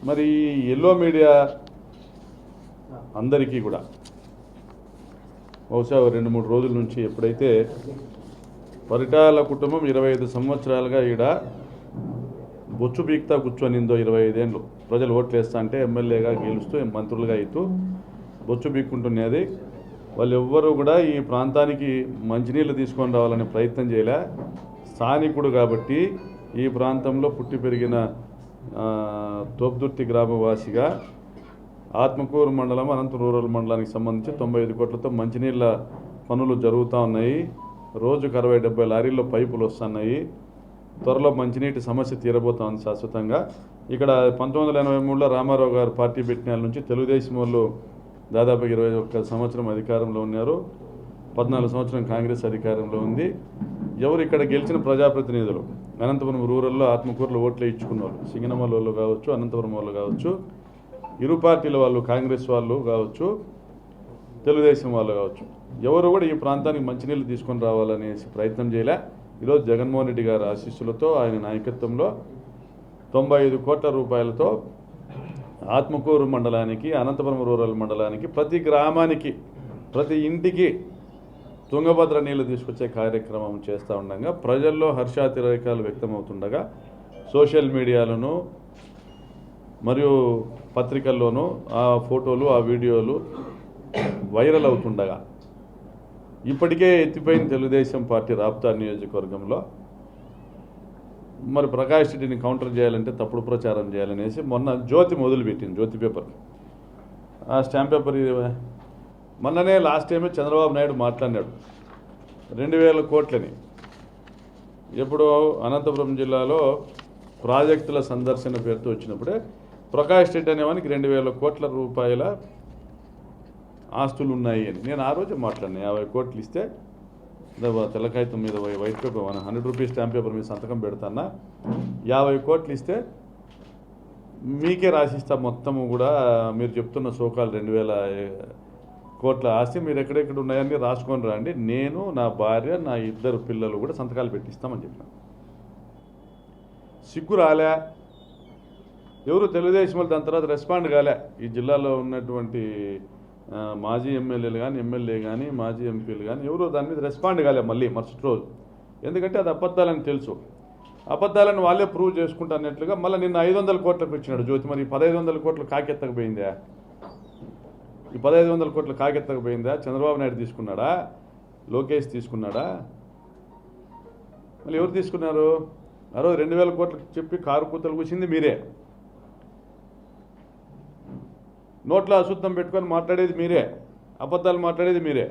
మరి yellow media అందరికీ కూడా బహుశా 2-3 రోజుల నుంచి ఎప్పుడైతే పరిటాల కుటుంబం 25 సంవత్సరాలుగా ఈడ బొచ్చు పీక్తా కూర్చొనిందో 25 ఏళ్ళు ప్రజలు ఓట్లు వేస్తా అంటే ఎమ్మెల్యేగా గెలుస్తూ మంత్రులుగా అవుతూ బొచ్చు పీక్కుంటున్నది. వాళ్ళు ఎవ్వరూ కూడా ఈ ప్రాంతానికి మంచినీళ్ళు తీసుకొని రావాలనే ప్రయత్నం చేయలే. స్థానికుడు కాబట్టి ఈ ప్రాంతంలో పుట్టి పెరిగిన తోపుదుర్తి గ్రామవాసిగా ఆత్మకూరు మండలం అనంత రూరల్ మండలానికి సంబంధించి 95 కోట్లతో మంచినీళ్ళ పనులు జరుగుతూ ఉన్నాయి. రోజుకు 60-70 లారీల్లో పైపులు వస్తున్నాయి. త్వరలో మంచినీటి సమస్య తీరబోతోంది శాశ్వతంగా. ఇక్కడ 1983లో రామారావు గారు పార్టీ పెట్టిన నుంచి తెలుగుదేశం వాళ్ళు దాదాపు 21 సంవత్సరం అధికారంలో ఉన్నారు. 14 సంవత్సరం కాంగ్రెస్ అధికారంలో ఉంది. ఎవరు ఇక్కడ గెలిచిన ప్రజాప్రతినిధులు అనంతపురం రూరల్లో ఆత్మకూరులో ఓట్లు ఇచ్చుకున్న వాళ్ళు సింగనమల వాళ్ళు కావచ్చు, అనంతపురం వాళ్ళు కావచ్చు, ఇరు పార్టీల వాళ్ళు కాంగ్రెస్ వాళ్ళు కావచ్చు, తెలుగుదేశం వాళ్ళు కావచ్చు, ఎవరు కూడా ఈ ప్రాంతానికి మంచినీళ్ళు తీసుకొని రావాలనేసి ప్రయత్నం చేయలే. ఈరోజు జగన్మోహన్ రెడ్డి గారి ఆశీస్సులతో ఆయన నాయకత్వంలో 95 కోట్ల రూపాయలతో ఆత్మకూరు మండలానికి, అనంతపురం రూరల్ మండలానికి, ప్రతి గ్రామానికి, ప్రతి ఇంటికి తుంగభద్ర నీళ్లు తీసుకొచ్చే కార్యక్రమం చేస్తూ ఉండగా ప్రజల్లో హర్షాతిరేకాలు వ్యక్తమవుతుండగా సోషల్ మీడియాలోనూ మరియు పత్రికల్లోనూ ఆ ఫోటోలు ఆ వీడియోలు వైరల్ అవుతుండగా ఇప్పటికే ఎత్తిపోయిన తెలుగుదేశం పార్టీ రాప్తా నియోజకవర్గంలో మరి ప్రకాష్ రెడ్డిని కౌంటర్ చేయాలంటే తప్పుడు ప్రచారం చేయాలనేసి మొన్న జ్యోతి మొదలుపెట్టింది. జ్యోతి పేపర్ ఆ స్టాంప్ పేపర్ మొన్ననే లాస్ట్ టైమే చంద్రబాబు నాయుడు మాట్లాడినాడు 2000 కోట్లని. ఎప్పుడో అనంతపురం జిల్లాలో ప్రాజెక్టుల సందర్శన పేరుతో వచ్చినప్పుడే ప్రకాష్ రెడ్డి అనేవానికి 2000 కోట్ల రూపాయల ఆస్తులు ఉన్నాయి అని నేను ఆ రోజే మాట్లాడినా. 50 కోట్లు ఇస్తే తెల్లకాగితం మీద white paper 100 rupees stamp paper మీద సంతకం పెడతానా, 50 కోట్లు ఇస్తే మీకే రాసిస్తా మొత్తము కూడా మీరు చెప్తున్న సోకాలు 2000 కోట్ల ఆస్తి మీరు ఎక్కడెక్కడ ఉన్నాయని రాసుకొని రండి, నేను నా భార్య నా 2 పిల్లలు కూడా సంతకాలు పెట్టిస్తామని చెప్పిన. సిగ్గు రాలే. ఎవరు తెలుగుదేశం వాళ్ళు దాని తర్వాత రెస్పాండ్ కాలే. ఈ జిల్లాలో ఉన్నటువంటి మాజీ ఎమ్మెల్యేలు కానీ, ఎమ్మెల్యే కానీ, మాజీ ఎంపీలు కానీ ఎవరు దాని మీద రెస్పాండ్ కాలే మళ్ళీ మరుసటి రోజు. ఎందుకంటే అది అబద్ధాలని తెలుసు. అబద్ధాలను వాళ్ళే ప్రూవ్ చేసుకుంటానట్లుగా మళ్ళీ నిన్న 500 కోట్లకు ఇచ్చినాడు జ్యోతి. మరి 1500 కోట్లు కాకెత్తకపోయిందా? ఈ 1500 కోట్లు కాకెత్తకపోయిందా? చంద్రబాబు నాయుడు తీసుకున్నాడా? లోకేష్ తీసుకున్నాడా? మళ్ళీ ఎవరు తీసుకున్నారు? ఆ రోజు 2000 కోట్లకు చెప్పి కారు కూతలు కూసింది మీరే. నోట్లో అశుద్ధం పెట్టుకొని మాట్లాడేది మీరే, అబద్ధాలు మాట్లాడేది మీరే.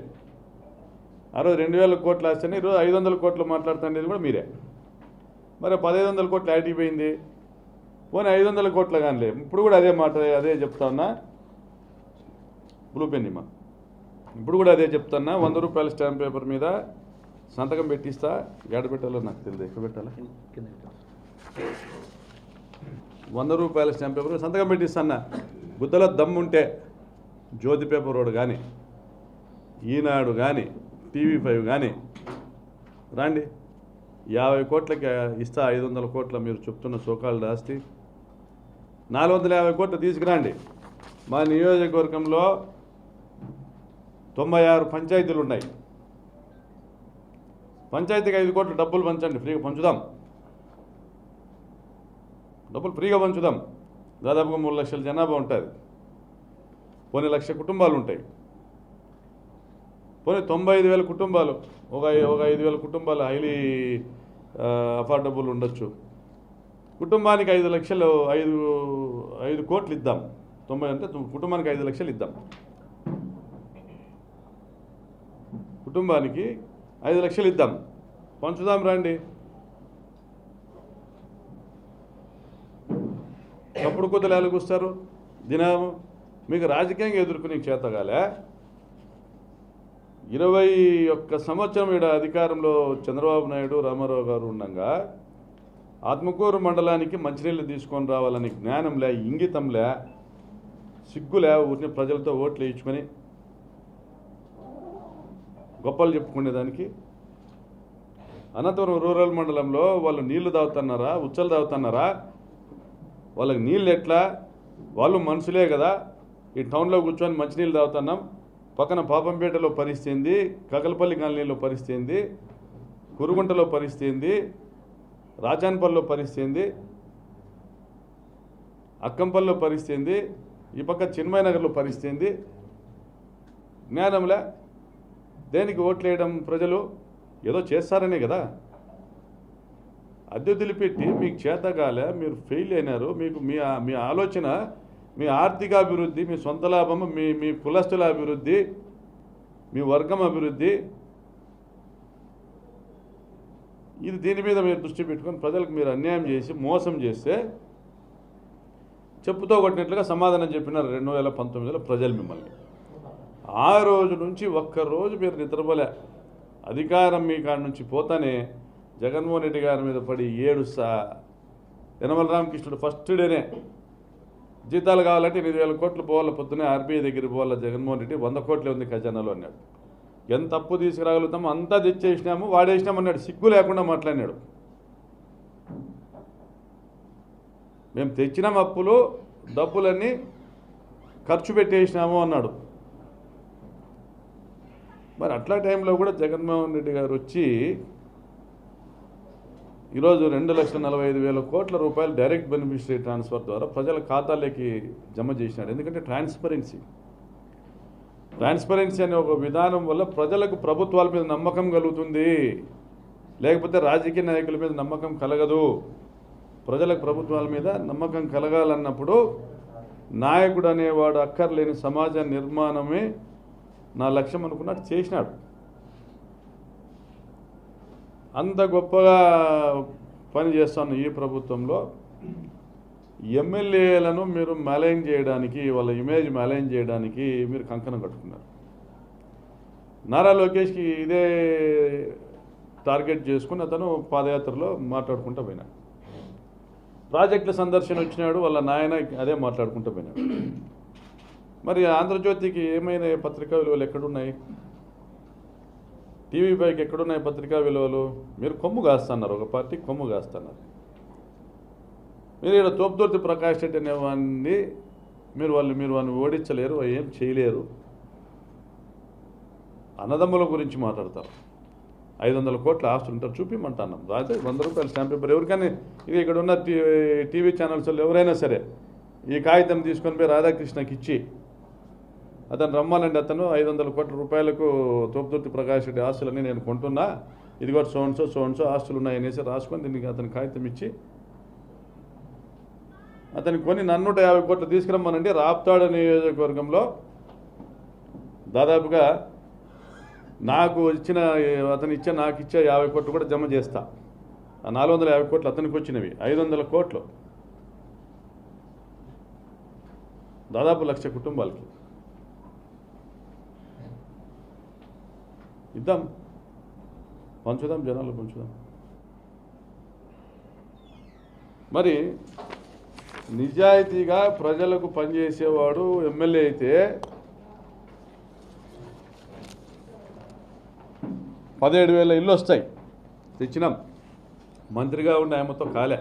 ఆ రోజు 2000 కోట్లు ఆస్తేనే ఈరోజు 500 కోట్లు మాట్లాడుతుండేది కూడా మీరే. మరి 1500 కోట్లు యాటిపోయింది? పోనీ 500 కోట్లు కానిలే, ఇప్పుడు కూడా అదే మాట అదే చెప్తా ఉన్నా. బ్లూ పెన్ ఇమ్మా, ఇప్పుడు కూడా అదే చెప్తున్నా. 100 రూపాయల స్టాంప్ పేపర్ మీద సంతకం పెట్టిస్తా. ఎక్కడ పెట్టాలో నాకు తెలియదు, ఎక్కడ పెట్టాలా? 100 రూపాయల స్టాంప్ పేపర్ మీద సంతకం పెట్టిస్తాన్నా. గుద్దలో దమ్ముంటే జ్యోతి పేపర్ రోడ్ కానీ, ఈనాడు కానీ, TV5 కానీ రండి. 50 కోట్లకి ఇస్తా. 500 కోట్ల మీరు చెప్తున్న సోకాలు ఆస్తి 450 కోట్లు తీసుకురండి. మా నియోజకవర్గంలో 96 పంచాయతీలు ఉన్నాయి. పంచాయతీకి 5 కోట్లు డబ్బులు పంచండి, ఫ్రీగా పంచుదాం. డబ్బులు ఫ్రీగా పంచుదాం. దాదాపుగా 3 లక్షల జనాభా ఉంటుంది. పోనీ 1 లక్ష కుటుంబాలు ఉంటాయి. పోనీ 95,000 కుటుంబాలు, ఒక 5,000 కుటుంబాలు హైలీ అఫోర్డబుల్ ఉండొచ్చు. కుటుంబానికి 5 లక్షలు 5 కోట్లు ఇద్దాం. 90 అంటే కుటుంబానికి 5 లక్షలు ఇద్దాం. కుటుంబానికి 5 లక్షలు ఇద్దాం, పంచుదాం రండి. తప్పుడు కుదలు ఎలాగొస్తారు? దినం మీకు రాజకీయంగా ఎదుర్కొనే చేతగాలే. 21 సంవత్సరం ఈడ అధికారంలో చంద్రబాబు నాయుడు రామారావు గారు ఉండగా ఆత్మకూరు మండలానికి మంచినీళ్ళు తీసుకొని రావాలని జ్ఞానంలే, ఇంగితంలే, సిగ్గులే. ఊరిని ప్రజలతో ఓట్లు వేయించుకొని గొప్పలు చెప్పుకునేదానికి. అనంతపురం రూరల్ మండలంలో వాళ్ళు నీళ్లు తాగుతున్నారా, ఉచ్చలు తాగుతున్నారా? వాళ్ళకి నీళ్ళు ఎట్లా, వాళ్ళు మనుషులే కదా. ఈ టౌన్లో కూర్చొని మంచినీళ్ళు తాగుతున్నాం, పక్కన పాపంపేటలో పరిస్థితి ఏంది, కకలపల్లి కాలనీలో పరిస్థితి ఏంది, కురుగుంటలో పరిస్థితి ఏంది, రాజాన్పల్లిలో పరిస్థితి ఏంది, అక్కంపల్లిలో పరిస్థితి ఏంది, ఈ పక్క చిన్మయ నగర్లో పరిస్థితి ఏంది? జ్ఞానంలే. దేనికి ఓట్లు వేయడం? ప్రజలు ఏదో చేస్తారనే కదా. అద్దె వదిలిపెట్టి మీకు చేతగాలే, మీరు ఫెయిల్ అయినారు, మీకు మీ ఆలోచన, మీ ఆర్థిక అభివృద్ధి, మీ సొంత లాభం, మీ కులస్తుల అభివృద్ధి, మీ వర్గం అభివృద్ధి, ఇది దీని మీద మీరు దృష్టి పెట్టుకొని ప్రజలకు మీరు అన్యాయం చేసి మోసం చేస్తే చెప్పుతో కొట్టినట్లుగా సమాధానం చెప్పినారు 2019లో ప్రజలు మిమ్మల్ని. ఆ రోజు నుంచి ఒక్కరోజు మీరు నిద్రపోలే. అధికారం మీ కాడ నుంచి పోతానే జగన్మోహన్ రెడ్డి గారి మీద పడి ఏడుస్తా. యనమల రామకృష్ణుడు ఫస్ట్ డేనే జీతాలు కావాలంటే 8,000 కోట్లు పోవాలి, పొద్దునే ఆర్బీఐ దగ్గరికి పోవాలి జగన్మోహన్ రెడ్డి, 100 కోట్లే ఉంది ఖజానాలో అన్నాడు. ఎంత అప్పు తీసుకురాగలుగుతామో అంతా తెచ్చేసినాము, వాడేసినామన్నాడు. సిగ్గు లేకుండా మాట్లాడినాడు. మేము తెచ్చినాం అప్పులు, డబ్బులన్నీ ఖర్చు పెట్టేసినాము అన్నాడు. మరి అట్లా టైంలో కూడా జగన్మోహన్ రెడ్డి గారు వచ్చి ఈరోజు 2,45,000 కోట్ల రూపాయలు డైరెక్ట్ బెనిఫిషరీ ట్రాన్స్ఫర్ ద్వారా ప్రజల ఖాతాలోకి జమ చేసినాడు. ఎందుకంటే ట్రాన్స్పరెన్సీ అనే ఒక విధానం వల్ల ప్రజలకు ప్రభుత్వాల మీద నమ్మకం కలుగుతుంది, లేకపోతే రాజకీయ నాయకుల మీద నమ్మకం కలగదు. ప్రజలకు ప్రభుత్వాల మీద నమ్మకం కలగాలన్నప్పుడు నాయకుడు అనేవాడు అక్కర్లేని సమాజ నిర్మాణమే నా లక్ష్యం అనుకున్నట్టు చేసినాడు. అంత గొప్పగా పని చేస్తున్న ఈ ప్రభుత్వంలో ఎమ్మెల్యేలను మీరు మ్యాలైన్ చేయడానికి, వాళ్ళ ఇమేజ్ మ్యాలైన్ చేయడానికి మీరు కంకణం కట్టుకున్నారు. నారా లోకేష్కి ఇదే టార్గెట్ చేసుకుని అతను పాదయాత్రలో మాట్లాడుకుంటూ పోయినాడు. ప్రాజెక్టుల సందర్శన వచ్చినాడు, వాళ్ళ నాయన అదే మాట్లాడుకుంటూ పోయినాడు. మరి ఆంధ్రజ్యోతికి ఏమైనా పత్రికా విలువలు ఎక్కడున్నాయి? టీవీ5కి ఎక్కడున్నాయి పత్రికా విలువలు? మీరు కొమ్ము కాస్తున్నారు, ఒక పార్టీ కొమ్ము కాస్తున్నారు. మీరు ఇక్కడ తోపుదుర్తి ప్రకాష్ రెడ్డి అనేవాడిని మీరు వాడిని ఓడించలేరు, ఏం చేయలేరు. అన్నదమ్ముల గురించి మాట్లాడతారు. 500 కోట్ల ఆస్తులు ఉంటారు, చూపిమంటున్నాం. రాజే 100 రూపాయలు స్టాంప్ పేపర్ ఎవరికైనా, ఇది ఇక్కడ ఉన్న టీవీ ఛానల్స్ ఎవరైనా సరే ఈ కాగితం తీసుకొని పోయి రాధాకృష్ణకి ఇచ్చి అతను రమ్మానండి, అతను 500 కోట్ల రూపాయలకు తోపుదుర్తి ప్రకాష్ రెడ్డి ఆస్తులన్నీ నేను కొంటున్నా, ఇది కూడా సో ఆస్తులు ఉన్నాయనేసి రాసుకొని దీనికి అతని కాగితం ఇచ్చి అతనికి కొని 150 కోట్లు తీసుకురమ్మనండి. రాప్తాడు నియోజకవర్గంలో దాదాపుగా నాకు ఇచ్చే 50 కోట్లు కూడా జమ చేస్తా. ఆ 450 కోట్లు అతనికి వచ్చినవి, 500 కోట్లు దాదాపు 1,00,000 కుటుంబాలకి ఇద్దాం, పంచుదాం, జనాలు పంచుదాం. మరి నిజాయితీగా ప్రజలకు పనిచేసేవాడు ఎమ్మెల్యే అయితే 17,000 ఇళ్ళు వస్తాయి, తెచ్చినాం. మంత్రిగా ఉండే ఆయమతో కాలే.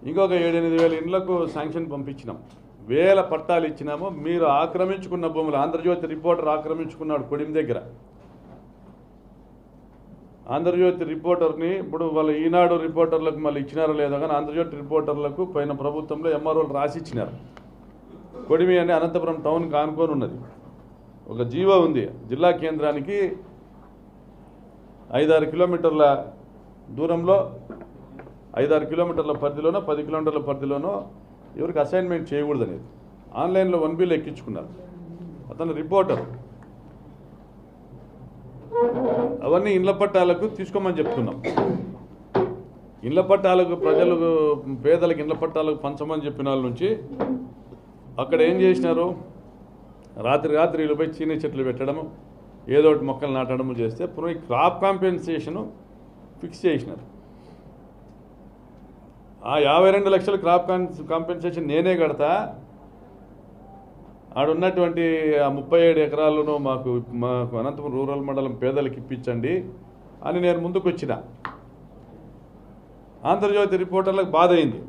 ఇంకొక 7,000-8,000 ఇండ్లకు శాంక్షన్ పంపించినాం. వేల పట్టాలు ఇచ్చినాము. మీరు ఆక్రమించుకున్న భూములు, ఆంధ్రజ్యోతి రిపోర్టర్ ఆక్రమించుకున్నాడు కొడిం దగ్గర. ఆంధ్రజ్యోతి రిపోర్టర్ని ఇప్పుడు వాళ్ళ ఈనాడు రిపోర్టర్లకు మళ్ళీ ఇచ్చినారో లేదో కానీ ఆంధ్రజ్యోతి రిపోర్టర్లకు పైన ప్రభుత్వంలో ఎంఆర్ఓలు రాసి ఇచ్చినారు. కొడిమి అంటే అనంతపురం టౌన్కి ఆనుకొని ఉన్నది. ఒక జీవో ఉంది. జిల్లా కేంద్రానికి 5-6 కిలోమీటర్ల దూరంలో, 5-6 కిలోమీటర్ల పరిధిలోనో 10 కిలోమీటర్ల పరిధిలోనో ఎవరికి అసైన్మెంట్ చేయకూడదు అనేది ఆన్లైన్లో 1 బిల్ ఎక్కించుకున్నారు. అతను రిపోర్టర్. అవన్నీ ఇండ్ల పట్టాలకు తీసుకోమని చెప్తున్నాం. ఇండ్ల పట్టాలకు ప్రజలకు, పేదలకు ఇండ్ల పట్టాలకు పంచమని చెప్పిన వాళ్ళ నుంచి అక్కడ ఏం చేసినారు? రాత్రి వీళ్ళపై చీనీ చెట్లు పెట్టడము, ఏదో ఒకటి మొక్కలు నాటడము చేస్తే పునః క్రాప్ కాంపెన్సేషను ఫిక్స్ చేసినారు. ఆ 52 లక్షల క్రాప్ కాంపెన్సేషన్ నేనే కడతా, ఆడున్నటువంటి ఆ 37 ఎకరాలను మాకు అనంతపురం రూరల్ మండలం పేదలకు ఇప్పించండి అని నేను ముందుకు వచ్చిన. ఆంధ్రజ్యోతి రిపోర్టర్లకు బాధ అయింది.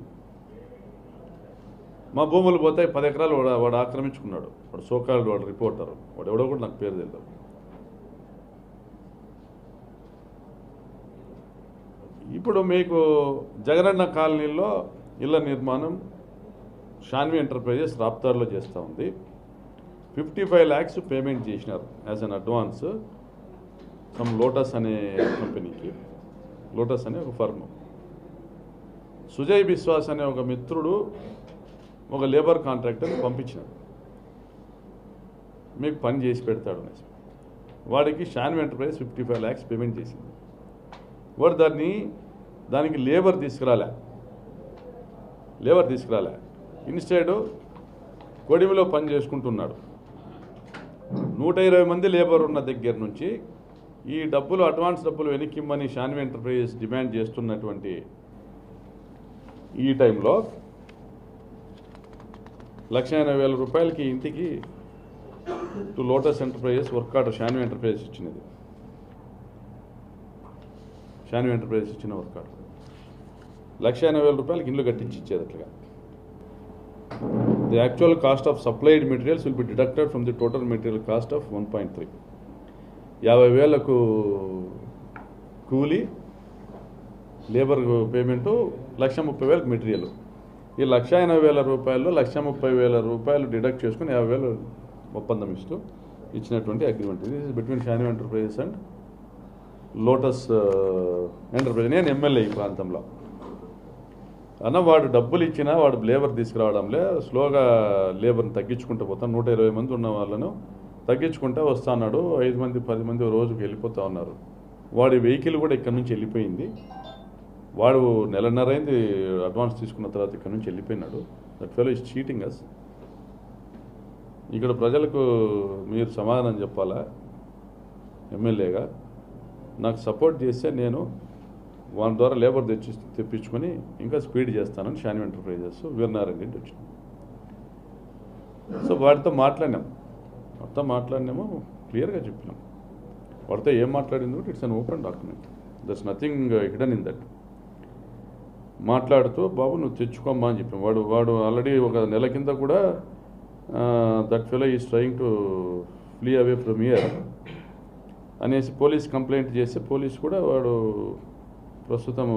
మా భూములు పోతే 10 ఎకరాలు వాడు ఆక్రమించుకున్నాడు. వాడు సోకాల్డ్ వాడు రిపోర్టర్, వాడు ఎవడో కూడా నాకు పేరు తెలియదు. ఇప్పుడు మీకు జగనన్న కాలనీలో ఇళ్ల నిర్మాణం షాన్వి ఎంటర్ప్రైజెస్ రాప్తార్లో చేస్తూ ఉంది. 55 lakhs పేమెంట్ చేసినారు as an advance some lotus అనే కంపెనీకి. లోటస్ అనే ఒక ఫర్మ్. సుజయ్ బిశ్వాస్ అనే ఒక మిత్రుడు ఒక లేబర్ కాంట్రాక్టర్ని పంపించినాడు, మీకు పని చేసి పెడతాడు అనేసి. వాడికి షాన్వి ఎంటర్ప్రైజెస్ 55 lakhs పేమెంట్ చేసింది. వాడు దానికి లేబర్ తీసుకురాలే. ఇన్స్టెడ్ కొడిమిలో పని చేసుకుంటున్నాడు. 120 మంది లేబర్ ఉన్న దగ్గర నుంచి ఈ డబ్బులు అడ్వాన్స్ డబ్బులు వెనక్కిమ్మని షాన్వి ఎంటర్ప్రైజెస్ డిమాండ్ చేస్తున్నటువంటి ఈ టైంలో 1,80,000 రూపాయలకి ఇంటికి to lotus enterprises work order Shanvi enterprises ఇచ్చినది. షాన్వి ఎంటర్ప్రైజెస్ ఇచ్చిన వర్క్ ఆర్డర్ 1,80,000 రూపాయలకి ఇల్లు కట్టించి ఇచ్చేది. అట్లా the actual cost of supplied materials will be deducted from the total material cost of 1.3. 50,000కు కూలీ, లేబర్ పేమెంటు 1,30,000 మెటీరియల్. ఈ 1,80,000 రూపాయల్లో 1,30,000 రూపాయలు డిడక్ట్ చేసుకుని 50,000 ఒప్పందం ఇచ్చినటువంటి అగ్రిమెంట్. ఇది between Shanvi enterprises and lotus enterprise. నేను ఎమ్మెల్యే ఈ ప్రాంతంలో. అన్న వాడు డబ్బులు ఇచ్చినా వాడు లేబర్ తీసుకురావడంలే, స్లోగా లేబర్ని తగ్గించుకుంటూ పోతాను. 120 మంది ఉన్న వాళ్ళను తగ్గించుకుంటూ వస్తున్నాడు. 5 మంది 10 మంది రోజుకి వెళ్ళిపోతూ ఉన్నారు. వాడి వెహికల్ కూడా ఇక్కడ నుంచి వెళ్ళిపోయింది. వాడు నెలన్నర అయింది అడ్వాన్స్ తీసుకున్న తర్వాత ఇక్కడ నుంచి వెళ్ళిపోయినాడు. దట్ ఫెలో ఈజ్ చీటింగ్ అస్. ఇక్కడ ప్రజలకు మీరు సమాధానం చెప్పాలా? ఎమ్మెల్యేగా నాకు సపోర్ట్ చేస్తే నేను వాని ద్వారా లేబర్ తెప్పించుకొని ఇంకా స్పీడ్ చేస్తానని షాన్వి ఎంటర్ప్రైజెస్ వీరనారాయణ రెడ్డి వచ్చినాం. సో వాడితో మాట్లాడినాము, క్లియర్గా చెప్పినాం. వాడితో ఏం మాట్లాడింది కూడా it's an open document. That's nothing hidden in that. మాట్లాడుతూ బాబు నువ్వు తెచ్చుకోమ్మా అని చెప్పాం. వాడు ఆల్రెడీ ఒక నెల కింద కూడా that fellow is trying to flea away from here అనేసి పోలీస్ కంప్లైంట్ చేస్తే పోలీస్ కూడా వాడు ప్రస్తుతం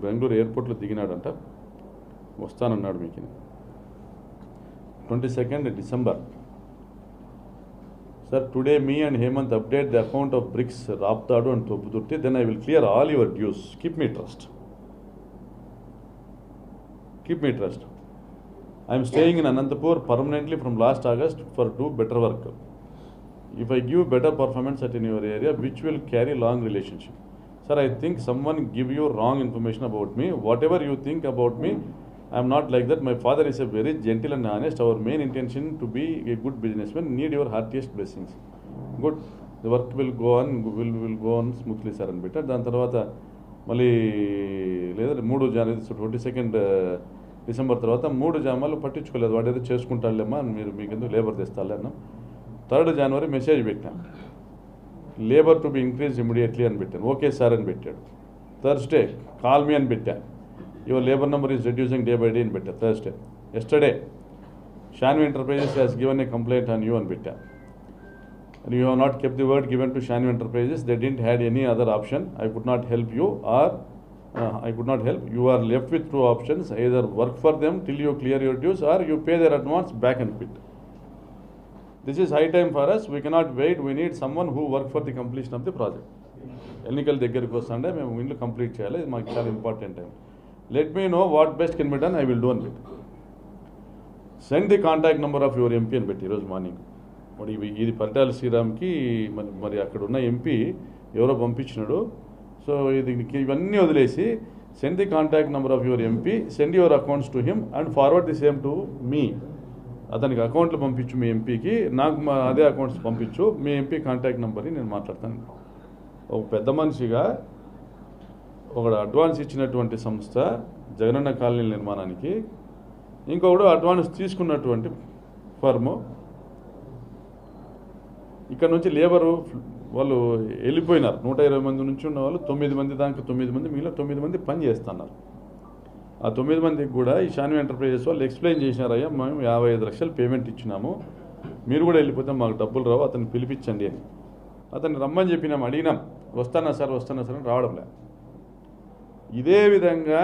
బెంగళూరు ఎయిర్పోర్ట్లో దిగినాడంట. వస్తానన్నాడు మీకు 22nd December. Sir, today me and Hemant update the account of bricks Raptadu and Tobudurti, then I will clear all your dues. Keep me trust. I am staying in Anantapur permanently from last August for do better work. If I give better performance at in your area, which will carry long relationship. Sir, I think someone give you wrong information about me. Whatever you think about me, I am not like that. My father is a very gentle and honest. Our main intention to be a good businessman. Need your heartiest blessings. Good. The work will go on smoothly, sir. And better. దాని తర్వాత మళ్ళీ లేదా 3 January 22nd December తర్వాత 3 జామాలు పట్టించుకోలేదు. వాడు ఏదో చేసుకుంటాడులేమ్మా, మీకు ఎందుకు లేబర్ తెస్తాలే అన్నాం. 3rd January మెసేజ్ పెట్టాం, labour to be increase immediately అని పెట్టాను. ఓకే సార్ అని పెట్టాడు. థర్స్డే కాల్ మీ అని పెట్టా, your labour number is reducing day by day అని పెట్టా. Thursday. Yesterday Shanvi enterprises has given a complaint on you అని పెట్టా. and you have not kept the word given to Shanu Enterprises. They didn't had any other option. I could not help you, or I could not help. You are left with 2 options. Either work for them till you clear your dues, or you pay their advance back and quit. This is high time for us. We cannot wait. We need someone who work for the completion of the project. ఎన్నికల దగ్గరికి వస్తుండే మేము ఇల్లు complete చేయాలి, ఇది మాకు చాలా important time. Let me know what best can be done, I will do అని పెట్టి send the contact number of your MP అని పెట్టి ఈరోజు మార్నింగ్. మరి ఇది పరిటాల శ్రీరామ్కి మరి అక్కడ ఉన్న ఎంపీ ఎవరో పంపించినాడు. సో ఇవన్నీ వదిలేసి send the contact number of your MP, send your accounts to him and forward the same to me. అతనికి అకౌంట్లు పంపించు మీ ఎంపీకి, నాకు అదే అకౌంట్స్ పంపించు, మీ ఎంపీ కాంటాక్ట్ నెంబర్ని నేను మాట్లాడతాను. ఒక పెద్ద మనిషిగా ఒకడు అడ్వాన్స్ ఇచ్చినటువంటి సంస్థ జగనన్న కాలనీ నిర్మాణానికి, ఇంకొకడు అడ్వాన్స్ తీసుకున్నటువంటి ఫర్ము, ఇక్కడ నుంచి లేబరు వాళ్ళు వెళ్ళిపోయినారు. 120 మంది నుంచి ఉన్న వాళ్ళు 9 మంది దాకా 9 మంది మిగిలిన 9 మంది పని చేస్తున్నారు. ఆ 9 మందికి కూడా ఈ షాన్వి ఎంటర్ప్రైజెస్ వాళ్ళు ఎక్స్ప్లెయిన్ చేసినారయ్యా, మేము 55 లక్షలు పేమెంట్ ఇచ్చినాము, మీరు కూడా వెళ్ళిపోతే మాకు డబ్బులు రావు, అతన్ని పిలిపించండి అని. అతన్ని రమ్మని చెప్పినాం, అడిగినాం, వస్తానా సార్ అని రావడంలే. ఇదే విధంగా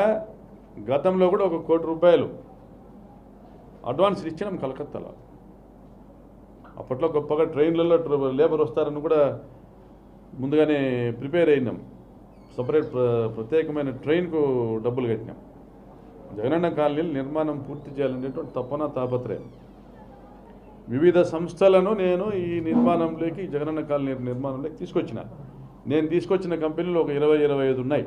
గతంలో కూడా 1 కోటి రూపాయలు అడ్వాన్స్లు ఇచ్చినాం కలకత్తాలో. అప్పట్లో గొప్పగా ట్రైన్లలో లేబర్ వస్తారని కూడా ముందుగానే ప్రిపేర్ అయినాం, సపరేట్ ప్రత్యేకమైన ట్రైన్కు డబ్బులు కట్టినాం. జగనన్న కాలనీలు నిర్మాణం పూర్తి చేయాలనేటువంటి తపన తాపత్రయం. వివిధ సంస్థలను నేను ఈ నిర్మాణంలోకి, జగనన్న కాలనీ నిర్మాణంలోకి తీసుకొచ్చిన. నేను తీసుకొచ్చిన కంపెనీలు ఒక 20-25 ఉన్నాయి.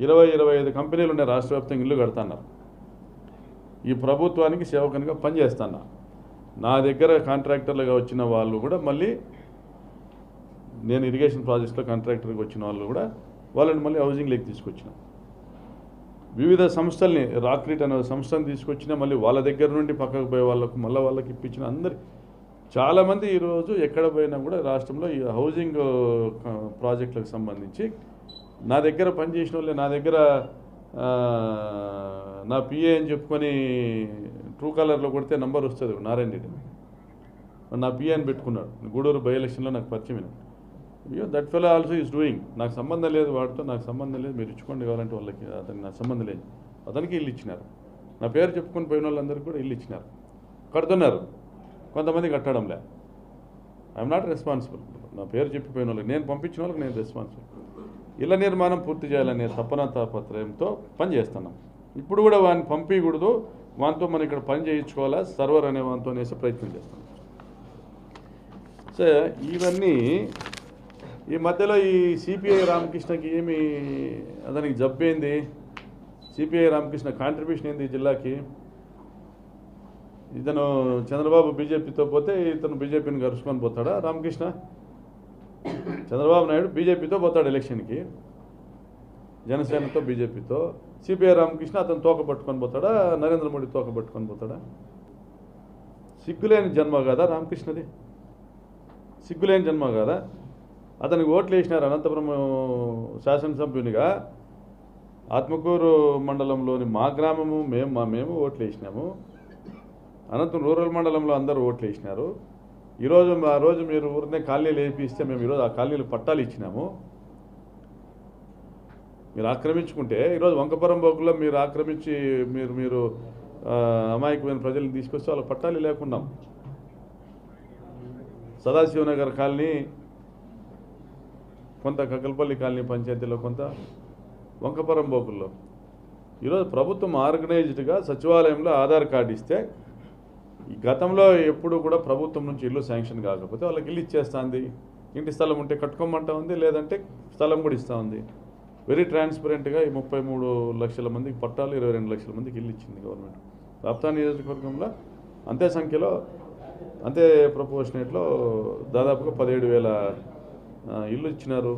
20-25 కంపెనీలు ఉన్నాయి, రాష్ట్ర వ్యాప్తంగా ఇల్లు కడతాన్నారు. ఈ ప్రభుత్వానికి సేవకునిగా పనిచేస్తాను. నా దగ్గర కాంట్రాక్టర్లుగా వచ్చిన వాళ్ళు కూడా మళ్ళీ నేను ఇరిగేషన్ ప్రాజెక్ట్స్లో కాంట్రాక్టర్గా వచ్చిన వాళ్ళు కూడా వాళ్ళని మళ్ళీ హౌసింగ్లోకి తీసుకొచ్చిన. వివిధ సంస్థల్ని, రాక్రీట్ అనే సంస్థను తీసుకొచ్చిన, మళ్ళీ వాళ్ళ దగ్గర నుండి పక్కకు పోయే వాళ్ళకు మళ్ళీ వాళ్ళకి ఇప్పించిన. అందరి చాలామంది ఈరోజు ఎక్కడ పోయినా కూడా రాష్ట్రంలో ఈ హౌసింగ్ ప్రాజెక్టులకు సంబంధించి నా దగ్గర పనిచేసిన వాళ్ళే, నా దగ్గర నా పిఏ అని చెప్పుకొని ట్రూ కాలర్లో కొడితే నంబర్ వస్తుంది, నారాయణ రెడ్డి నా పిఏ అని పెట్టుకున్నాడు. గూడూరు బై ఎలక్షన్లో నాకు పరిచయం. That fellow also is doing. నాకు సంబంధం లేదు వాడితో, నాకు సంబంధం లేదు, మీరు ఇచ్చుకోండి కావాలంటే వాళ్ళకి, అతనికి నాకు సంబంధం లేదు. అతనికి ఇల్లు ఇచ్చినారు. నా పేరు చెప్పుకొని పోయిన వాళ్ళందరికీ కూడా ఇల్లు ఇచ్చినారు, కడుతున్నారు. కొంతమంది కట్టడంలే. I'm not responsible. నా పేరు చెప్పిపోయిన వాళ్ళకి, నేను పంపించిన వాళ్ళకి నేను రెస్పాన్సిబుల్. ఇళ్ల నిర్మాణం పూర్తి చేయాలనే తపన తాపత్రయంతో పనిచేస్తున్నాం. ఇప్పుడు కూడా వాడిని పంపించకూడదు, వానితో మనం ఇక్కడ పని చేయించుకోవాలా, సర్వర్ అనే వానితో అనేసి ప్రయత్నం చేస్తున్నాం. సో ఇవన్నీ ఈ మధ్యలో ఈ సిపిఐ రామకృష్ణకి ఏమి అతనికి జబ్బేంది, సిపిఐ రామకృష్ణ కాంట్రిబ్యూషన్ ఏంది జిల్లాకి? ఇతను చంద్రబాబు బీజేపీతో పోతే ఇతను బీజేపీని కలుసుకొని పోతాడా రామకృష్ణ? చంద్రబాబు నాయుడు బీజేపీతో పోతాడు ఎలక్షన్కి, జనసేనతో బీజేపీతో. సిపిఐ రామకృష్ణ అతను తోక పట్టుకొని పోతాడా, నరేంద్ర మోడీ తోక పట్టుకొని పోతాడా? సిగ్గులేని జన్మ కదా రామకృష్ణది, సిగ్గులేని జన్మ కదా. అతనికి ఓట్లు వేసినారు అనంతపురం శాసనసభ్యునిగా. ఆత్మకూరు మండలంలోని మా గ్రామము మేము ఓట్లు వేసినాము. అనంతపురం రూరల్ మండలంలో అందరూ ఓట్లు వేసినారు. ఆ రోజు మీరు ఊరినే కాలనీలు వేపిస్తే మేము ఈరోజు ఆ కాలనీలు పట్టాలు ఇచ్చినాము. మీరు ఆక్రమించుకుంటే ఈరోజు వంకపురం బోకుల్లో మీరు ఆక్రమించి మీరు అమాయకమైన ప్రజలను తీసుకొస్తే వాళ్ళ పట్టాలు లేకున్నాం. సదాశివనగర్ కాలనీ కొంత, కకల్పల్లి కాలనీ పంచాయతీలో కొంత, వంకపురం బోకుల్లో. ఈరోజు ప్రభుత్వం ఆర్గనైజ్డ్గా సచివాలయంలో ఆధార్ కార్డు ఇస్తే, ఈ గతంలో ఎప్పుడు కూడా ప్రభుత్వం నుంచి ఇల్లు శాంక్షన్ కాకపోతే వాళ్ళకి ఇల్లు ఇచ్చేస్తుంది. ఇంటి స్థలం ఉంటే కట్టుకోమంటా ఉంది, లేదంటే స్థలం కూడా ఇస్తూ ఉంది. వెరీ ట్రాన్స్పరెంట్గా ఈ 33 లక్షల మందికి పట్టాలు, 22 లక్షల మందికి ఇల్లు ఇచ్చింది గవర్నమెంట్. రాప్తా నియోజకవర్గంలో అంతే సంఖ్యలో, అంతే ప్రపోర్షనేట్లో దాదాపుగా 17,000 ఇల్లు ఇచ్చినారు.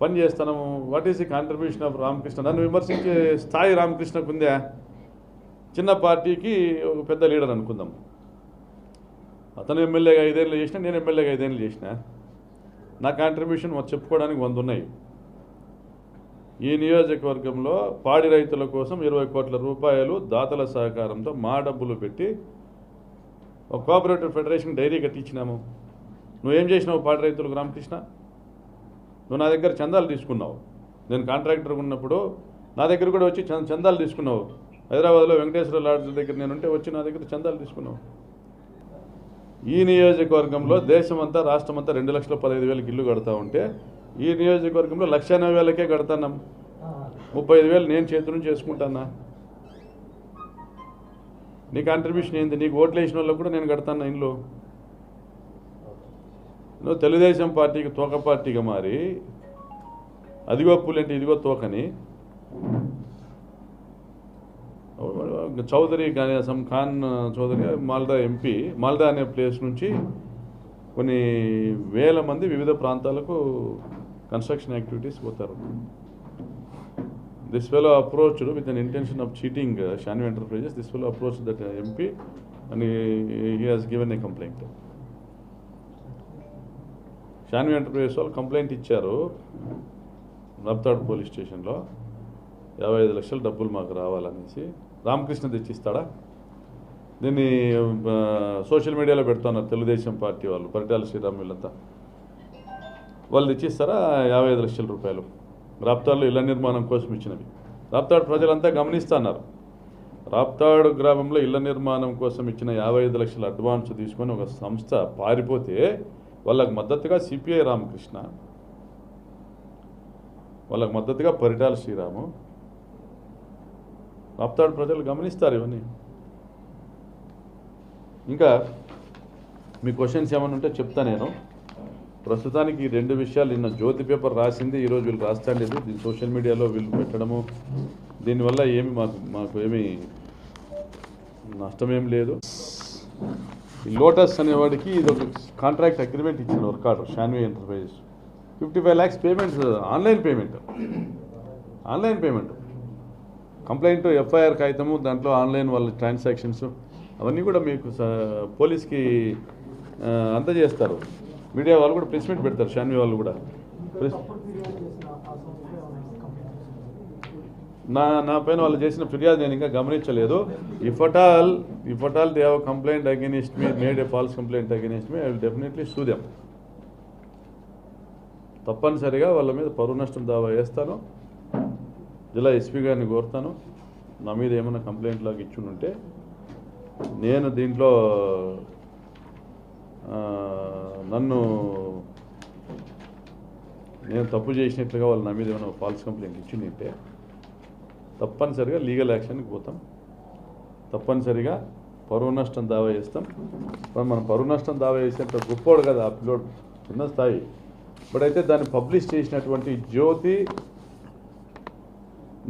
పని చేస్తున్నాము. What is the contribution of Ramakrishna? నన్ను విమర్శించే స్థాయి రామకృష్ణకు ఉందా? చిన్న పార్టీకి ఒక పెద్ద లీడర్ అనుకుందాం. అతను ఎమ్మెల్యేగా 5 ఏళ్ళు చేసిన, నేను ఎమ్మెల్యేగా 5 ఏళ్ళు చేసిన. నా కాంట్రిబ్యూషన్ చెప్పుకోవడానికి 100 ఉన్నాయి. ఈ నియోజకవర్గంలో పాడి రైతుల కోసం 20 కోట్ల రూపాయలు దాతల సహకారంతో మా డబ్బులు పెట్టి ఒక కోఆపరేటివ్ ఫెడరేషన్ డైరీ కట్టించినాము. నువ్వేం చేసినావు పాడి రైతులకు రామకృష్ణ? నువ్వు నా దగ్గర చందాలు తీసుకున్నావు. నేను కాంట్రాక్టర్గా ఉన్నప్పుడు నా దగ్గర కూడా వచ్చి చందాలు తీసుకున్నావు. హైదరాబాద్లో వెంకటేశ్వర లాడ్జ్ దగ్గర నేనుంటే వచ్చి నా దగ్గర చందాలు తీసుకున్నావు. ఈ నియోజకవర్గంలో దేశమంతా, రాష్ట్రమంతా 2,15,000 ఇల్లు కడతా ఉంటే ఈ నియోజకవర్గంలో 1,90,000కే కడతాన్నాం. 35,000 నేను చేతి నుంచి చేసుకుంటానా? నీ కాంట్రిబ్యూషన్ ఏంది? నీకు ఓట్లు వేసిన వాళ్ళకు కూడా నేను కడతాను ఇంట్లో. నువ్వు తెలుగుదేశం పార్టీకి తోక పార్టీగా మారి అదిగో పులంటే ఇదిగో తోకని చౌదరి కానీ ఖాన్ చౌదరి మాల్దా ఎంపీ, మాల్దా అనే ప్లేస్ నుంచి కొన్ని వేల మంది వివిధ ప్రాంతాలకు కన్స్ట్రక్షన్ యాక్టివిటీస్ పోతారు. This fellow approached with an intention of cheating Shanvi enterprises. This fellow approach that MP and he has given a complaint. Shanvi enterprises వాళ్ళు కంప్లైంట్ ఇచ్చారు రప్తాడ్ పోలీస్ స్టేషన్లో. 55 లక్షల డబ్బులు మాకు రావాలనేసి రామకృష్ణ తెచ్చిస్తాడా? దీన్ని సోషల్ మీడియాలో పెడుతున్నారు తెలుగుదేశం పార్టీ వాళ్ళు, పరిటాల శ్రీరామ్ వీళ్ళంతా. వాళ్ళు తెచ్చిస్తారా 55 లక్షల రూపాయలు? రాప్తాడులో ఇళ్ల నిర్మాణం కోసం ఇచ్చినవి. రాప్తాడు ప్రజలంతా గమనిస్తున్నారు. రాప్తాడు గ్రామంలో ఇళ్ల నిర్మాణం కోసం ఇచ్చిన 55 లక్షల అడ్వాన్స్ తీసుకొని ఒక సంస్థ పారిపోతే వాళ్ళకు మద్దతుగా సిపిఐ రామకృష్ణ, వాళ్ళకు మద్దతుగా పరిటాల శ్రీరాము. రాప్తాడు ప్రజలు గమనిస్తారు ఇవన్నీ. ఇంకా మీ క్వశ్చన్స్ ఏమైనా ఉంటే చెప్తా నేను. ప్రస్తుతానికి ఈ 2 విషయాలు నిన్న జ్యోతి పేపర్ రాసింది, ఈరోజు వీళ్ళు రాస్తాండేది. దీన్ని సోషల్ మీడియాలో వీళ్ళు పెట్టడము, దీనివల్ల ఏమి మాకు ఏమి నష్టమేం లేదు. ఈ లోటస్ అనేవాడికి ఇది ఒక కాంట్రాక్ట్ అగ్రిమెంట్ ఇచ్చిన work order Shanvi enterprises 55 lakhs payments, online payment, complaint FIR కాగితము, దాంట్లో ఆన్లైన్ వాళ్ళ ట్రాన్సాక్షన్స్ అవన్నీ కూడా మీకు పోలీస్కి అందజేస్తారు. మీడియా వాళ్ళు కూడా ప్రెస్ మీట్ పెడతారు, షాన్వి వాళ్ళు కూడా. నా పైన వాళ్ళు చేసిన ఫిర్యాదు నేను ఇంకా గమనించలేదు. If at all they have complaint against me, made A falls complaint against me, I will definitely సూ దెమ్. తప్పనిసరిగా వాళ్ళ మీద పరువు నష్టం దావా వేస్తాను. జిల్లా ఎస్పీ గారిని కోరుతాను, నా మీద ఏమైనా కంప్లైంట్ లాగా ఇచ్చుంటే నేను దీంట్లో నేను తప్పు చేసినట్లుగా వాళ్ళు నా మీద ఏమైనా ఫాల్స్ కంప్లైంట్ ఇచ్చిందంటే తప్పనిసరిగా లీగల్ యాక్షన్కి పోతాం. తప్పనిసరిగా పరువు నష్టం దావా చేస్తాం. మనం పరువు నష్టం దావా చేసేంత గొప్పోడు కదా ఆ పిల్లోడు, చిన్న స్థాయి. బట్ అయితే దాన్ని పబ్లిష్ చేసినటువంటి జ్యోతి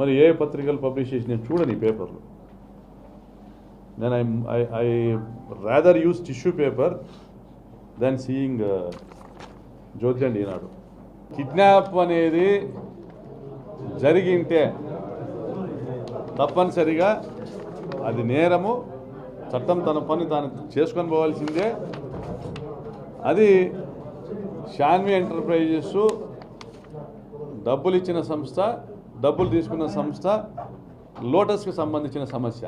మరి ఏ పత్రికలు పబ్లిష్ చేసి నేను చూడని పేపర్లు. నేను I rather use tissue paper than seeing Jyothi and Eenadu. Kidnap అనేది జరిగింటే తప్పనిసరిగా అది నేరము, చట్టం తన పని తాను చేసుకొని పోవాల్సిందే. అది షాన్వి ఎంటర్ప్రైజెస్ డబ్బులు ఇచ్చిన సంస్థ, డబ్బులు తీసుకున్న సంస్థ లోటస్కి సంబంధించిన సమస్య.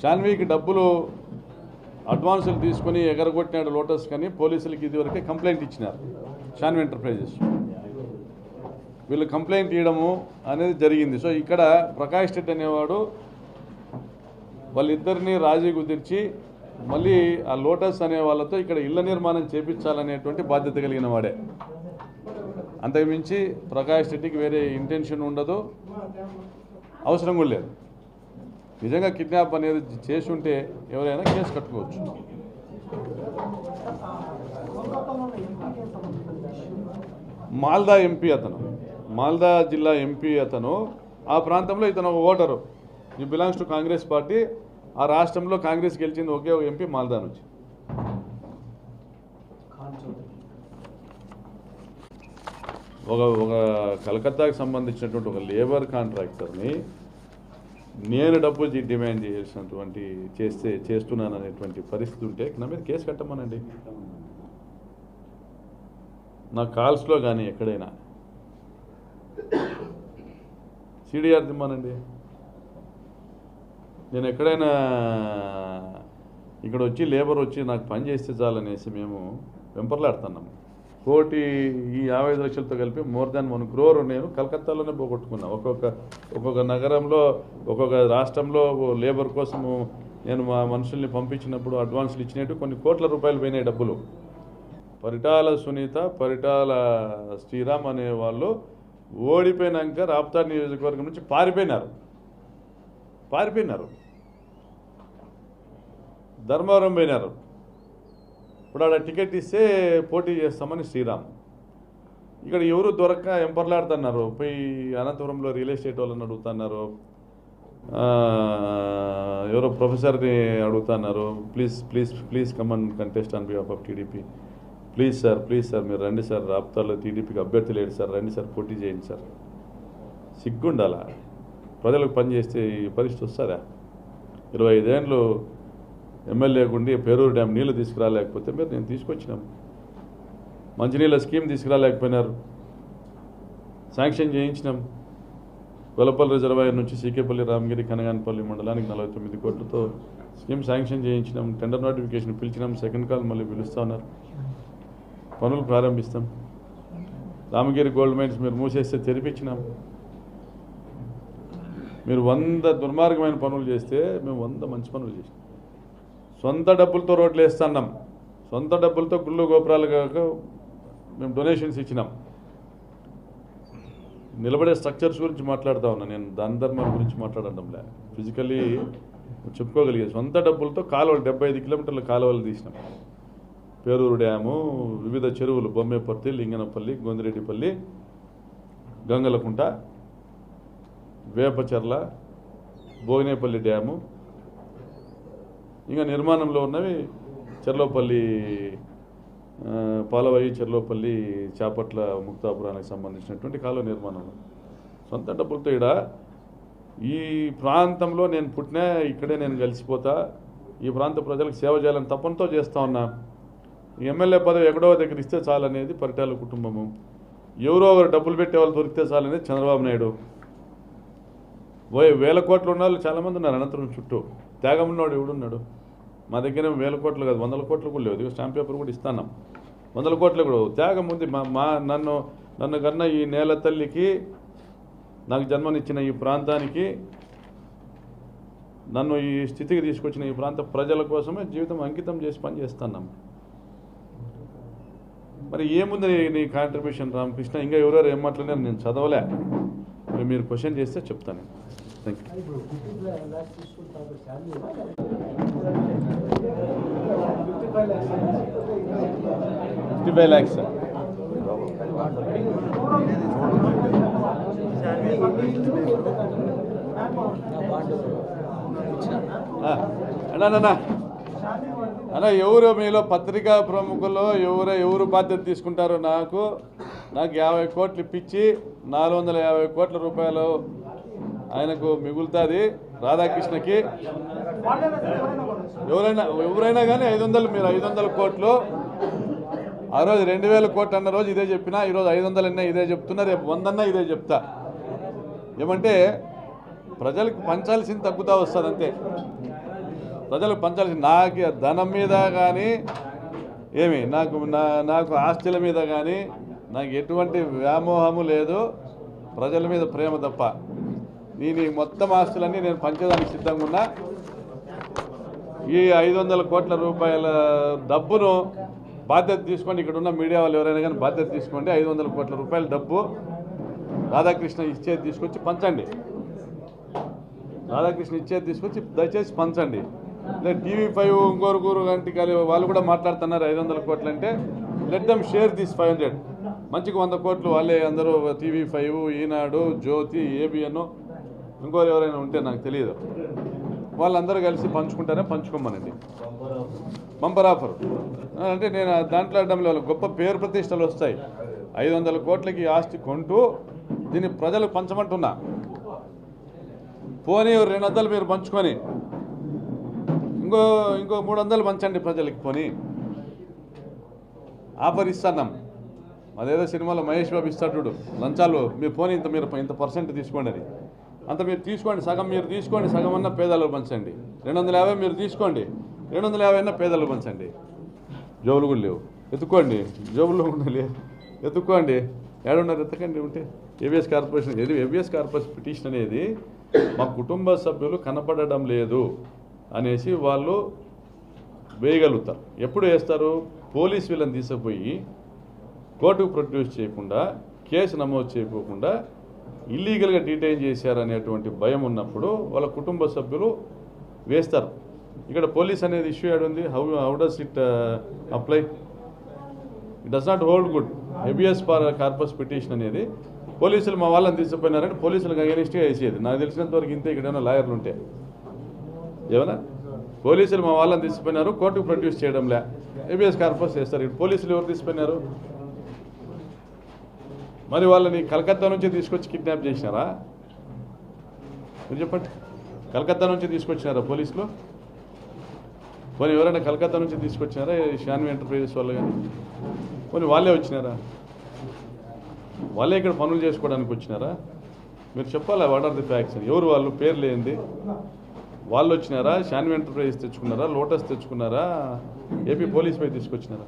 షాన్వికి డబ్బులు అడ్వాన్సులు తీసుకొని ఎగరగొట్టినాడు లోటస్ కానీ పోలీసులకి ఇదివరకే కంప్లైంట్ ఇచ్చినారు షాన్వి ఎంటర్ప్రైజెస్. వీళ్ళు కంప్లైంట్ ఇవ్వడము అనేది జరిగింది. సో ఇక్కడ ప్రకాష్ రెడ్డి అనేవాడు వాళ్ళిద్దరినీ రాజీ కుదిర్చి మళ్ళీ ఆ లోటస్ అనే వాళ్ళతో ఇక్కడ ఇళ్ల నిర్మాణం చేపించాలనేటువంటి బాధ్యత కలిగిన వాడే. అంతకుమించి ప్రకాష్ రెడ్డికి వేరే ఇంటెన్షన్ ఉండదు, అవసరం కూడా లేదు. నిజంగా కిడ్నాప్ అనేది చేసి ఉంటే ఎవరైనా కేసు కట్టుకోవచ్చు. మాల్దా ఎంపీ అతను, మాల్దా జిల్లా ఎంపీ అతను. ఆ ప్రాంతంలో ఇతను ఒక ఓటరు, ఈ బిలాంగ్స్ టు కాంగ్రెస్ పార్టీ. ఆ రాష్ట్రంలో కాంగ్రెస్ గెలిచింది ఒకే ఒక ఎంపీ మాల్దా నుంచి. ఒక కలకత్తాకి సంబంధించినటువంటి ఒక లేబర్ కాంట్రాక్టర్ని నేను డబ్బు డిమాండ్ చేసినటువంటి చేస్తున్నాను అనేటువంటి పరిస్థితి ఉంటే నా మీద కేసు కట్టమనండి. నా కాల్స్లో కానీ ఎక్కడైనా సిడిఆర్ దిమ్మానండి. నేను ఎక్కడైనా ఇక్కడ వచ్చి లేబర్ వచ్చి నాకు పని చేస్తే చాలనేసి మేము వెంపర్లాడుతున్నాము. కోటి ఈ 55 లక్షలతో కలిపి మోర్ దాన్ 1 crore నేను కలకత్తాలోనే పోగొట్టుకున్నా. ఒక్కొక్క నగరంలో ఒక్కొక్క రాష్ట్రంలో లేబర్ కోసము నేను మా మనుషుల్ని పంపించినప్పుడు అడ్వాన్సులు ఇచ్చినట్టు కొన్ని కోట్ల రూపాయలు పోయినాయి డబ్బులు. పరిటాల సునీత, పరిటాల శ్రీరామ్ అనే వాళ్ళు ఓడిపోయినాక రాప్తాడు నియోజకవర్గం నుంచి పారిపోయినారు, ధర్మవరం పోయినారు. ఇప్పుడు ఆడ టికెట్ ఇస్తే పోటీ చేస్తామని శ్రీరామ్. ఇక్కడ ఎవరు దొరక్క ఎంపర్లాడుతున్నారు. పోయి అనంతపురంలో రియల్ ఎస్టేట్ వాళ్ళని అడుగుతున్నారు, ఎవరో ప్రొఫెసర్ని అడుగుతున్నారు. Please come and contest on behalf of TDP. Please sir మీరు రండి సార్, రాప్తాడులో టీడీపీకి అభ్యర్థి లేడు సార్, రండి సార్ పోటీ చేయండి సార్. సిగ్గుండాలా? ప్రజలకు పనిచేస్తే ఈ పరిస్థితి వస్తుందా? 25 ఏళ్ళు ఎమ్మెల్యే గుండి పేరూరు డ్యామ్ నీళ్లు తీసుకురాలేకపోతే మీరు నేను తీసుకొచ్చినాం. మంచినీళ్ళ స్కీమ్ తీసుకురాలేకపోయినారు, శాంక్షన్ చేయించినాం. గొల్లపల్లి రిజర్వాయర్ నుంచి సీకేపల్లి రామగిరి కనగానపల్లి మండలానికి 49 కోట్లతో స్కీమ్ శాంక్షన్ చేయించినాం. టెండర్ నోటిఫికేషన్ పిలిచినాం. సెకండ్ కాల్ మళ్ళీ పిలుస్తూ ఉన్నారు. పనులు ప్రారంభిస్తాం. రామగిరి గోల్డ్ మైన్స్ మీరు మూసేస్తే తెరిపించినాం. మీరు 100 దుర్మార్గమైన పనులు చేస్తే మేము 100 మంచి పనులు చేసినాం. సొంత డబ్బులతో రోడ్లు వేస్తున్నాం. సొంత డబ్బులతో గుళ్ళు గోపురాలు కాక మేము డొనేషన్స్ ఇచ్చినాం. నిలబడే స్ట్రక్చర్స్ గురించి మాట్లాడుతూ ఉన్నా నేను. దాన ధర్మాల గురించి మాట్లాడడంలే. ఫిజికల్లీ చెప్పుకోగలిగే సొంత డబ్బులతో కాలువలు 75 కిలోమీటర్ల కాలువలు తీసినాం. పేరూరు డ్యాము, వివిధ చెరువులు, బొమ్మేపర్తి, లింగనపల్లి, గొందిరెడ్డిపల్లి, గంగలకుంట, వేపచెర్ల, భోగినేపల్లి డ్యాము, ఇంకా నిర్మాణంలో ఉన్నవి చెర్లోపల్లి పాలవాయి, చెర్లోపల్లి, చాపట్ల, ముక్తాపురానికి సంబంధించినటువంటి కాలువ నిర్మాణం. సొంత డబ్బులతో ఈ ప్రాంతంలో నేను పుట్టినా, ఇక్కడే నేను కలిసిపోతా, ఈ ప్రాంత ప్రజలకు సేవ చేయాలని తపనతో చేస్తూ ఉన్నా. ఎమ్మెల్యే పదవి ఎక్కడో దగ్గర ఇస్తే చాలనేది పరిటాల కుటుంబము. ఎవరో ఒకరు డబ్బులు పెట్టే వాళ్ళు దొరికితే చాలనేది చంద్రబాబు నాయుడు. 1000 కోట్లు ఉన్న వాళ్ళు చాలామంది ఉన్నారు అనంతరం చుట్టూ. త్యాగం ఉన్నవాడు ఎవడున్నాడు? మా దగ్గర 1000 కోట్లు కాదు, 100 కోట్లు కూడా లేవు. స్టాంప్ పేపర్ కూడా ఇస్తున్నాం. 100 కోట్లు కూడా త్యాగం ఉంది. నన్ను కన్నా ఈ నేల తల్లికి, నాకు జన్మనిచ్చిన ఈ ప్రాంతానికి, నన్ను ఈ స్థితికి తీసుకొచ్చిన ఈ ప్రాంత ప్రజల కోసమే జీవితం అంకితం చేసి పని చేస్తున్నాం. మరి ఏముంది నీ కాంట్రిబ్యూషన్ రామకృష్ణ? ఇంకా ఎవరెవరు ఏం మాట్లాడినారు నేను చదవలే. మరి మీరు క్వశ్చన్ చేస్తే చెప్తాను. Thank you. 55 lakhs sir. అన్న ఎవరు మీలో పత్రికా ప్రముఖులు ఎవరు బాధ్యత తీసుకుంటారో నాకు 50 కోట్లు ఇప్పించి 450 కోట్ల రూపాయలు ఆయనకు మిగులుతుంది. రాధాకృష్ణకి ఎవరైనా కానీ 500, మీరు 500 కోట్లు. ఆ రోజు 2000 కోట్లు అన్న రోజు ఇదే చెప్పినా, ఈరోజు 500 అన్నా ఇదే చెప్తున్నా, రేపు 100 అన్నా ఇదే చెప్తా. ఏమంటే ప్రజలకు పంచాల్సింది తగ్గుతూ వస్తుంది అంతే. ప్రజలకు పంచాల్సింది. నాకు ధనం మీద కానీ నాకు ఆస్తుల మీద కానీ నాకు ఎటువంటి వ్యామోహము లేదు. ప్రజల మీద ప్రేమ తప్ప. నేను ఈ మొత్తం ఆస్తులన్నీ నేను పంచేదానికి సిద్ధంగా ఉన్నా. ఈ 500 కోట్ల రూపాయల డబ్బును బాధ్యత తీసుకోండి. ఇక్కడ ఉన్న మీడియా వాళ్ళు ఎవరైనా కానీ బాధ్యత తీసుకోండి. 500 కోట్ల రూపాయల డబ్బు రాధాకృష్ణ ఇచ్చేది తీసుకొచ్చి పంచండి. రాధాకృష్ణ ఇచ్చేది తీసుకొచ్చి దయచేసి పంచండి. లేదు TV5 ఇంకోరుగురు గంటి వాళ్ళు కూడా మాట్లాడుతున్నారు 500 కోట్లు అంటే, లెట్ దమ్ షేర్ దిస్ 500. మంచిగా 100 కోట్లు వాళ్ళే అందరూ TV5, ఈనాడు, జ్యోతి, ABN, ఇంకోరు ఎవరైనా ఉంటే నాకు తెలియదు, వాళ్ళందరూ కలిసి పంచుకుంటారే పంచుకోమనండి. బంపర్ ఆఫర్ అంటే నేను దాంట్లో అడ్డంలో గొప్ప పేరు ప్రతిష్టలు వస్తాయి. 500 కోట్లకి ఆస్తి కొంటూ దీన్ని ప్రజలకు పంచమంటున్నా. పోనీ 200 మీరు పంచుకొని ఇంకో 300 పంచండి ప్రజలకి. పోనీ ఆఫర్ ఇస్తున్నాం. అదేదో సినిమాలో మహేష్ బాబు ఇస్తాడు లంచాలు, మీరు పోనీ మీరు ఇంత పర్సెంట్ తీసుకోండి అని. అంత మీరు తీసుకోండి, సగం మీరు తీసుకోండి, సగం అన్న పేదలకు పంచండి. 250 మీరు తీసుకోండి, 250 అన్న పేదలకు పంచండి. జోబులు కూడా లేవు, ఎత్తుకోండి. జోబుల్లో ఉండాలి, ఎత్తుక్కోండి. ఏడున్నారు ఎత్తకండి ఉంటే. AVS corporation AVS corporation petition అనేది మా కుటుంబ సభ్యులు కనపడడం లేదు అనేసి వాళ్ళు వేయగలుగుతారు. ఎప్పుడు వేస్తారు? పోలీస్ వీళ్ళని తీసుకుపోయి కోర్టుకు ప్రొడ్యూస్ చేయకుండా, కేసు నమోదు చేయకుండా ఇల్లీగల్గా డిటైన్ చేశారనేటువంటి భయం ఉన్నప్పుడు వాళ్ళ కుటుంబ సభ్యులు వేస్తారు. ఇక్కడ పోలీస్ అనేది ఇష్యూ ఏడుంది? How does it apply? It does not hold good. AVS corpus petition అనేది పోలీసులు మా వాళ్ళని తీసుకుపోయినారని పోలీసులకు అగెనిస్ట్గా వేసేది. నాకు తెలిసినంత వరకు ఇంతే. ఇక్కడ ఏమైనా లాయర్లు ఉంటే ఏమన్నా పోలీసులు మా వాళ్ళని తీసుకుపోయినారు, కోర్టుకు ప్రొడ్యూస్ చేయడంలే, AVS కార్పస్ చేస్తారు. ఇక్కడ పోలీసులు ఎవరు తీసుకుపోయినారు? మరి వాళ్ళని కలకత్తా నుంచి తీసుకొచ్చి కిడ్నాప్ చేసినారా? మీరు చెప్పండి. కలకత్తా నుంచి తీసుకొచ్చినారా పోలీసులు? పోనీ ఎవరైనా కలకత్తా నుంచి తీసుకొచ్చినారా? షాన్వి ఎంటర్ప్రైజెస్ వాళ్ళు కానీ పోనీ వాళ్ళే వచ్చినారా? వాళ్ళే ఇక్కడ పనులు చేసుకోవడానికి వచ్చినారా? మీరు చెప్పాలా వాట్ ఆర్ ది ఫ్యాక్ట్స్? ఎవరు వాళ్ళు? పేర్లు ఏంది? వాళ్ళు వచ్చినారా? శాన్వి ఎంటర్ప్రైజెస్ తెచ్చుకున్నారా? లోటస్ తెచ్చుకున్నారా? ఏపీ పోలీస్ పై తీసుకొచ్చినారా?